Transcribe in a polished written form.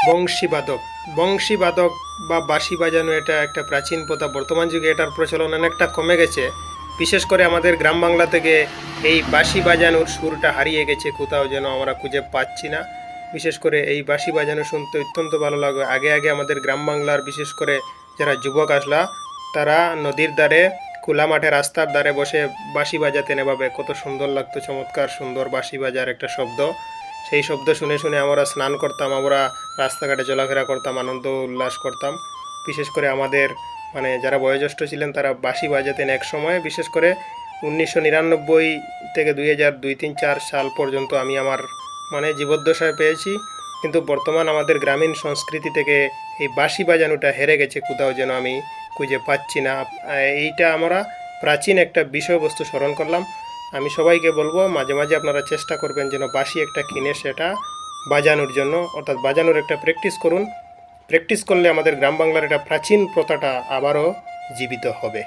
বংশীবাদক বংশীবাদক বা বাঁশি বাজানো এটা একটা প্রাচীন প্রথা। বর্তমান যুগে এটার প্রচলন অনেকটা কমে গেছে। বিশেষ করে আমাদের গ্রাম বাংলা থেকে এই বাঁশি বাজানোর সুরটা হারিয়ে গেছে, কোথাও যেন আমরা খুঁজে পাচ্ছি না। বিশেষ করে এই বাঁশি বাজানো শুনতে অত্যন্ত ভালো লাগে। আগে আগে আমাদের গ্রাম বাংলার বিশেষ করে যারা যুবক আসলা, তারা নদীর ধারে খোলা মাঠে রাস্তার ধারে বসে বাঁশি বাজাতেন। এভাবে কত সুন্দর লাগতো, চমৎকার সুন্দর বাঁশি বাজার একটা শব্দ। সেই শব্দ শুনে শুনে আমরা স্নান করতাম, আমরা রাস্তাঘাটে চলাফেরা করতাম, আনন্দ উল্লাস করতাম। বিশেষ করে আমাদের যারা বয়োজ্যেষ্ঠ ছিলেন তারা বাঁশি বাজাতেন এক সময়। বিশেষ করে 1999 থেকে 2002-3-4 সাল পর্যন্ত আমি আমার জীবদ্দশায় পেয়েছি। কিন্তু বর্তমান আমাদের গ্রামীণ সংস্কৃতি থেকে এই বাঁশি বাজানোটা হেরে গেছে, কোথাও যেন আমি খুঁজে পাচ্ছি না। এইটা আমরা প্রাচীন একটা বিষয়বস্তু স্মরণ করলাম। আমি সবাইকে বলবো মাঝে মাঝে আপনারা চেষ্টা করবেন যেন বাঁশি একটা কিনে সেটা বাজানোর জন্য, অর্থাৎ বাজানোর একটা প্র্যাকটিস করুন। প্র্যাকটিস করলে আমাদের গ্রাম বাংলার এটা প্রাচীন প্রথাটা আবারও জীবিত হবে।